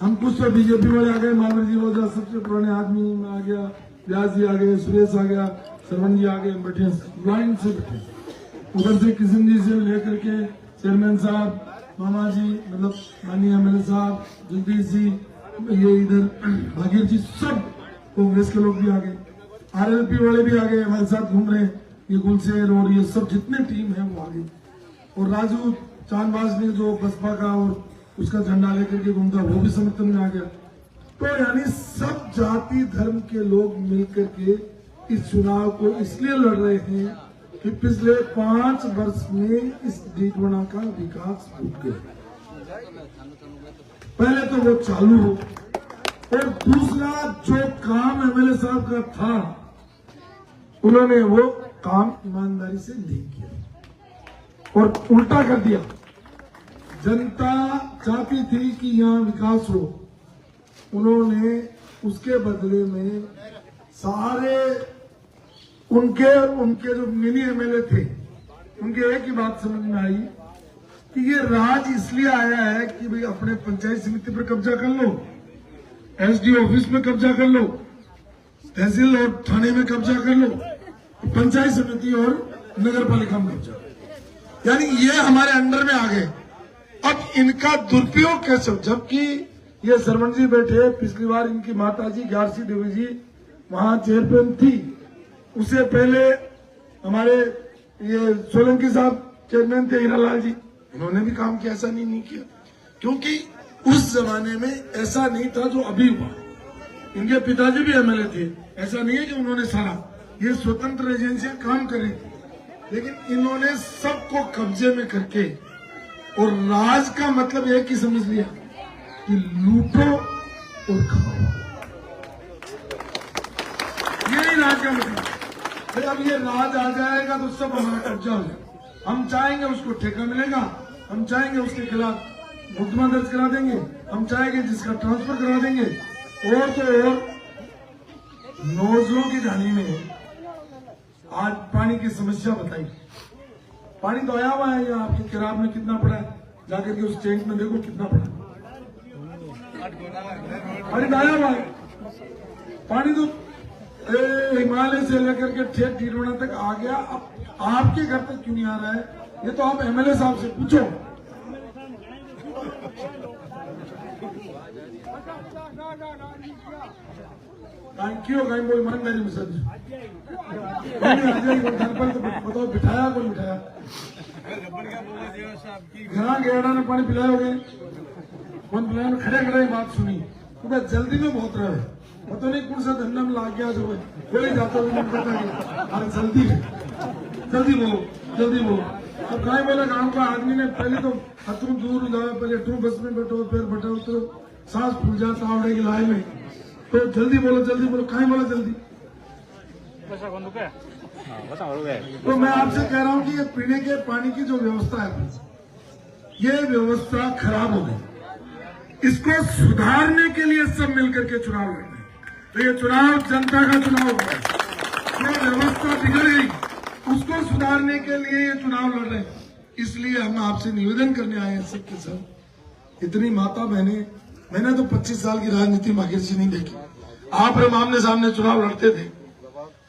हम कुछ तो बीजेपी वाले आ गए, महावीर जी रोजा सबसे पुराने आदमी में आ गया, व्यास जी आ गए, सुरेश आ गया, श्रवण जी आ गए, बैठे लाइन से बैठे। उधर से किशन जी से लेकर के चेयरमैन साहब, मामा जी, मतलब माननीय एमएलए साहब, जगदीश जी, ये इधर भागीर जी, सब कांग्रेस के लोग भी आ गए, आरएलपी वाले भी आ गए, हमारे साथ घूम रहे हैं, ये गुलशेर और ये सब जितने टीम है वो आ गई। और राजू चांदबाज ने जो बसपा का और उसका झंडा लेकर के घूमता, वो भी समर्थन में आ गया। तो यानी सब जाति धर्म के लोग मिलकर के इस चुनाव को इसलिए लड़ रहे हैं कि पिछले 5 वर्ष में इस डीडवाना का विकास रुक गया। पहले तो वो चालू हो, और दूसरा जो काम एमएलए साहब का था उन्होंने वो काम ईमानदारी से नहीं किया और उल्टा कर दिया। जनता चाहती थी कि यहाँ विकास हो, उन्होंने उसके बदले में सारे उनके जो मिनी एमएलए थे, उनके एक ही बात समझ में आई कि ये राज इसलिए आया है कि भाई अपने पंचायत समिति पर कब्जा कर लो, एसडी ऑफिस में कब्जा कर लो, तहसील और थाने में कब्जा कर लो, पंचायत समिति और नगर पालिका में कब्जा, यानी ये हमारे अंडर में आ गए। अब इनका दुरुपयोग कैसे हो, जबकि ये सरवण जी बैठे, पिछली बार इनकी माता जी ग्यारसी देवी जी वहां चेयरमैन थी, उससे पहले हमारे ये सोलंकी साहब चेयरमैन थे, हीरालाल जी, इन्होंने भी काम किया, ऐसा नहीं किया, क्योंकि उस जमाने में ऐसा नहीं था जो अभी हुआ। इनके पिताजी भी एमएलए थे, ऐसा नहीं है कि उन्होंने सारा, ये स्वतंत्र एजेंसियां काम करी, लेकिन इन्होंने सबको कब्जे में करके, और राज का मतलब एक ही समझ लिया कि लूटो और खाओ, यही राज का मतलब। फिर अब ये राज आ जाएगा तो सब हमारा कब्जा हो जाएगा। हम चाहेंगे उसको ठेका मिलेगा, हम चाहेंगे उसके खिलाफ मुकदमा दर्ज करा देंगे, हम चाहेंगे जिसका ट्रांसफर करा देंगे। और तो और नौजों की कहानी में आज पानी की समस्या बताई, पानी तो आया हुआ है, या आपके किराब में कितना पड़ा है, जाकर के उस टैंक में देखो कितना पड़ा, पानी आया हुआ है। पानी तो हिमालय से लेकर के ठेठ डीडवाना तक आ गया, अब आपके घर तक क्यों नहीं आ रहा है, ये तो आप एमएलए साहब से पूछो। थैंक यू कहीं बोल मान मेरी मिसर जी, घर पर तो बताओ बिठाया कौन बिठाया, घर गेड़ा ने पानी पिलाया हो गए, कौन पिलाया, खड़े खड़े बात सुनी, तो जल्दी में बहुत रहे, पता नहीं कौन सा धंधा में लाग गया जो बोले जाता हुआ पता नहीं, अरे जल्दी जल्दी बोलो जल्दी बोलो। अब गाय बोला गांव का आदमी ने पहले तो तुम दूर जाओ, पहले तुम बस में बैठो, फिर बैठो, तो सांस फूल जाता आवड़े की लाई में, तो जल्दी बोलो कहीं बोला जल्दी। तो मैं आपसे कह रहा हूं कि ये पीने के पानी की जो व्यवस्था है, ये व्यवस्था खराब हो गई, इसको सुधारने के लिए सब मिलकर के चुनाव लड़ रहे हैं। तो ये चुनाव जनता का चुनाव है, जो व्यवस्था बिगड़ गई उसको सुधारने के लिए ये चुनाव लड़ रहे हैं। इसलिए हम आपसे निवेदन करने आए हैं सबके सब, इतनी माता बहने, मैंने तो 25 साल की राजनीति मागिर जी नहीं देखी, आप आमने सामने चुनाव लड़ते थे,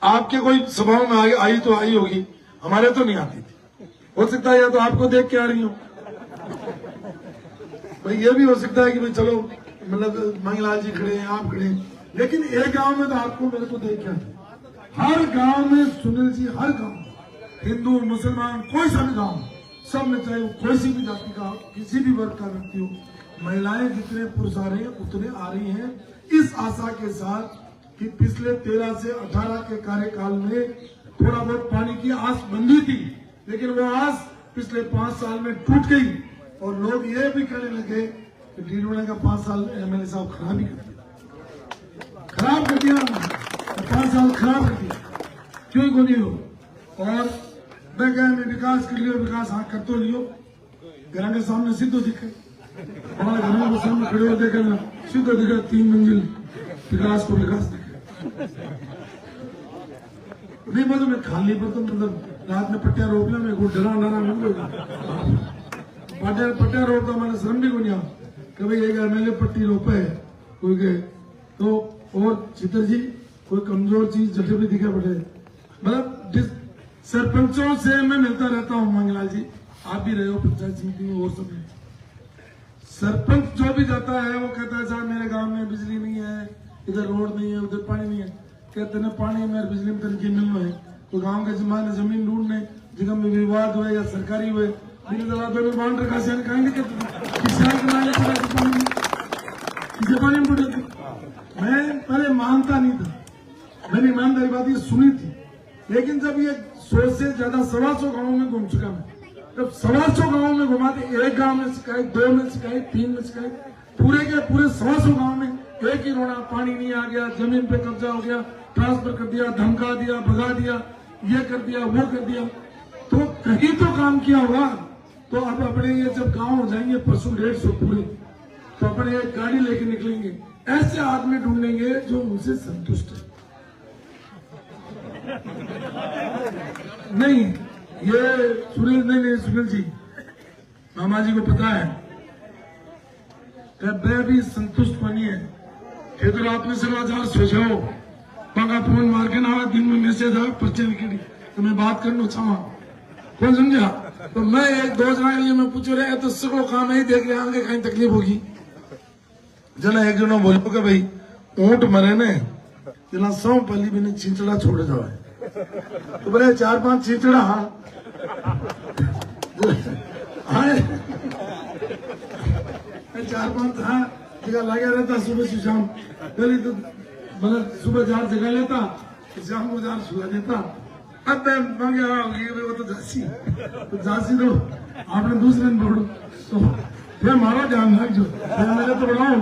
आपके कोई सभाओं में आई तो आई होगी, हमारे तो नहीं आती थी, हो सकता है या तो आपको देख के आ रही हो, भाई ये भी हो सकता है कि भाई चलो मतलब मंगलाल जी खड़े हैं, आप खड़े हैं, लेकिन एक गांव में तो आपको मेरे को देख के आते, हर गांव में सुनील जी, हर गांव, हिंदू मुसलमान कोई सा भी गांव, सब में चाहे वो कोई सी भी जाति का किसी भी वर्ग का व्यक्ति हो, महिलाएं जितने पुरुष आ रहे हैं उतने आ रही हैं, इस आशा के साथ कि पिछले 13 से 18 के कार्यकाल में थोड़ा बहुत पानी की आस बंधी थी, लेकिन वो आस पिछले 5 साल में टूट गई, और लोग ये भी कहने लगे कि डीडवाना का 5 साल एमएलए साहब खराब कर दिया, 5 साल खराब कर दिया, क्यों को नहीं हो। और मैं कह विकास कर लियो, विकास हाँ कर तो लियो, घर के सामने सीधो दिखे, हमारे घरों के सामने खड़े हो देखे ना, सीधो दिखे 3 मंजिल विकास को विकास दिखे नहीं, मतलब मैं खाली पर तो मतलब रात में पट्टिया रोक लिया, मैं को डरा मिल गया, पट्टिया रोकता मैंने श्रम भी को नहीं, कि भाई एक एमएलए पट्टी रोपे है कोई के तो और चित्र जी कोई कमजोर चीज जटे भी दिखे पड़े। मतलब सरपंचों से मैं मिलता रहता हूँ मंगलाल जी, आप भी रहे हो पंचायत समिति में और सब में। सरपंच जो भी जाता है वो कहता है साहब मेरे गांव में बिजली नहीं है, इधर रोड नहीं है, उधर पानी नहीं है। कहते ना पानी मेरे बिजली में तनकी मिलना है तो गांव के जमाने जमीन ढूंढने जगह में विवाद हुए या सरकारी हुए में बाउंड्री का सियान कहेंगे किसे पानी में मैं पहले मानता नहीं था, मैंने ईमानदारी बात ये सुनी थी। लेकिन जब ये 100 से ज्यादा 125 गाँव में घूम चुका मैं, जब 125 गाँव में घुमाते एक गांव में शिकायत, 2 में शिकायत, 3 में शिकायत, पूरे के पूरे 125 गाँव में एक ही रोना, पानी नहीं आ गया, जमीन पे कब्जा हो गया, ट्रांसफर कर दिया, धमका दिया, भगा दिया, ये कर दिया, वो कर दिया। तो कहीं तो काम किया होगा। तो अब अपने ये जब गांव हो जाएंगे परसों 150 पूरे, तो अपने एक गाड़ी लेके निकलेंगे, ऐसे आदमी ढूंढेंगे जो उनसे संतुष्ट है। नहीं ये सुनील जी मामा जी को पता है मैं भी संतुष्ट बनी है। ये तो रात में समाचार सोचो पंगा फोन मार के ना दिन में मैसेज आ पर्चे निकली तो मैं बात करना चाहूँ कौन समझा। तो मैं एक 2 जना के लिए मैं पूछ रहे तो सगो काम ही देख रहे आगे कहीं तकलीफ होगी। जना एक जना बोलो कि भाई ऊंट मरे ने जना 100 पहली भी चिंचड़ा छोड़ जाओ तो बोले 4-5 चिंचड़ा हाँ 4-5 हाँ जगह लगा रहता सुबह से शाम। पहले तो मतलब सुबह 4 जगह लेता शाम को 4 सुला देता। अब मैं मांगे होगी वो तो झांसी तो आपने दूसरे दिन पकड़ो तो फिर मारो ध्यान रख जो मेरे तो बढ़ाओ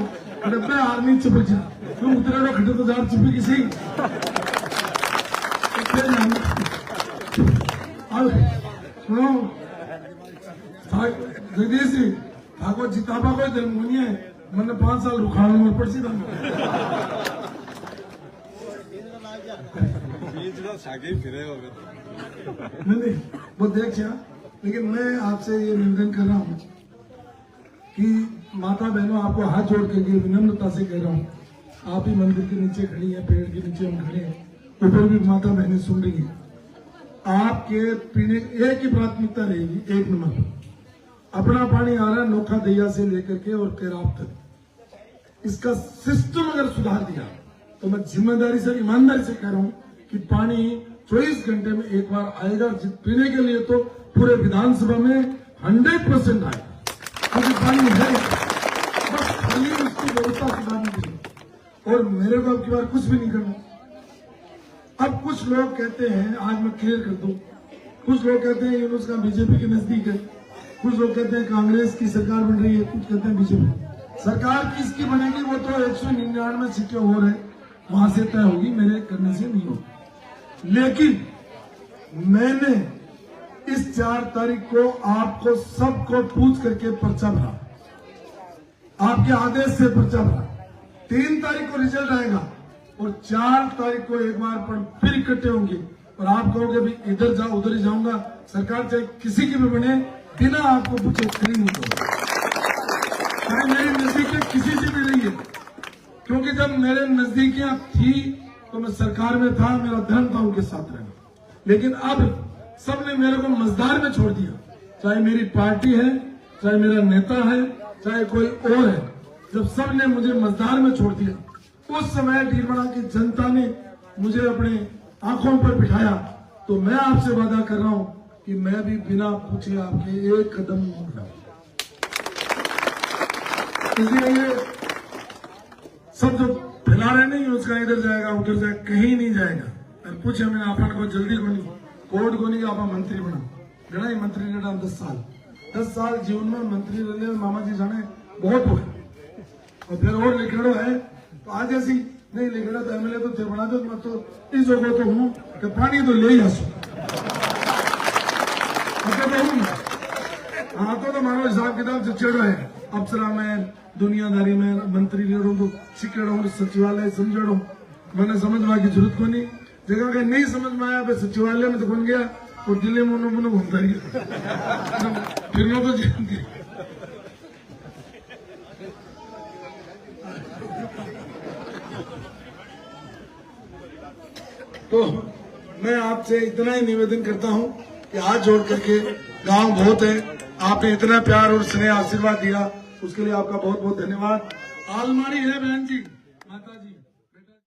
डब्बे आर्मी चिपक जा तुम उतरे लो खटे तो 4 चिपी की सही। सुनो जगदीश जी ठाकुर जिताबा को जन्मभूमि है मैंने 5 साल रुखाना में पड़ सी नहीं वो देख लेकिन मैं आपसे ये निवेदन कर रहा हूँ कि माता बहनों आपको हाथ जोड़ के विनम्रता से कह रहा हूँ, आप ही मंदिर के नीचे खड़ी हैं, पेड़ के नीचे हम खड़े हैं, ऊपर भी माता बहनें सुन रही हैं। आपके पीने एक ही प्राथमिकता रहेगी, 1 नंबर अपना पानी आ रहा है नोखा दैया से लेकर के और केराव तक। इसका सिस्टम अगर सुधार दिया तो मैं जिम्मेदारी से ईमानदारी से कह रहा हूँ कि पानी 24 घंटे में एक बार आएगा पीने के लिए। तो पूरे विधानसभा में 100% आएगा क्योंकि पानी है, बस खाली उसकी व्यवस्था सुधारनी चाहिए। और मेरे को अब की बार कुछ भी नहीं करना। अब कुछ लोग कहते हैं, आज मैं क्लियर कर दूं, कुछ लोग कहते हैं यूनुस का बीजेपी के नजदीक है, कुछ लोग कहते हैं कांग्रेस की सरकार बन रही है, कुछ कहते हैं बीजेपी सरकार किसकी बनेगी वो तो 199 सीटें हो रहे वहां से तय होगी, मेरे करने से नहीं होगी। लेकिन मैंने इस 4 तारीख को आपको सबको पूछ करके पर्चा भरा, आपके आदेश से पर्चा भरा। 3 तारीख को रिजल्ट आएगा और 4 तारीख को एक बार फिर इकट्ठे होंगे और आप कहोगे भी इधर जाओ उधर ही जाऊंगा, सरकार चाहे किसी की भी बने बिना आपको पूछे खड़ी नहीं होगा। चाहे मेरी नजदीकियां किसी से भी रही है, क्योंकि जब मेरे नजदीकियां थी तो मैं सरकार में था, मेरा धर्म था उनके साथ रहना। लेकिन अब सबने मेरे को मजदार में छोड़ दिया, चाहे मेरी पार्टी है, चाहे मेरा नेता है, चाहे कोई और है। जब सबने मुझे मजदार में छोड़ दिया उस समय डीरमना की जनता ने मुझे अपने आंखों पर बिठाया। तो मैं आपसे वादा कर रहा हूं कि मैं भी बिना पूछे आपके एक कदम नहीं बढ़ाऊंगा। इसलिए सब जो फैला रहे नहीं उसका इधर जाएगा उधर जाएगा, कहीं नहीं जाएगा। पूछे मैंने आपन को जल्दी को नहीं कोर्ट को नहीं आप मंत्री बना घना ही मंत्री ने 10 साल जीवन में मंत्री रहे मामा जी जाने बहुत हुए और फिर और लिखड़ो है तो आज ऐसी नहीं लिखड़ा तो एमएलए तो थे बना दो। मैं तो इस जगह तो हूँ कि पानी तो ले ही आसू हाँ तो मानो हिसाब किताब से चढ़ रहे हैं। अफसरा में दुनियादारी में मंत्री रेड़ो तो सिकड़ो सचिवालय समझो मैंने समझवा की जरूरत को नहीं जगह का नहीं समझ में आया सचिवालय में तो बन गया और दिल्ली में उन्होंने घूमता रही फिर तो तो मैं आपसे इतना ही निवेदन करता हूं कि हाथ जोड़ करके, गांव बहुत है, आपने इतना प्यार और स्नेह आशीर्वाद दिया, उसके लिए आपका बहुत बहुत धन्यवाद। आलमारी है बहन जी, माता जी।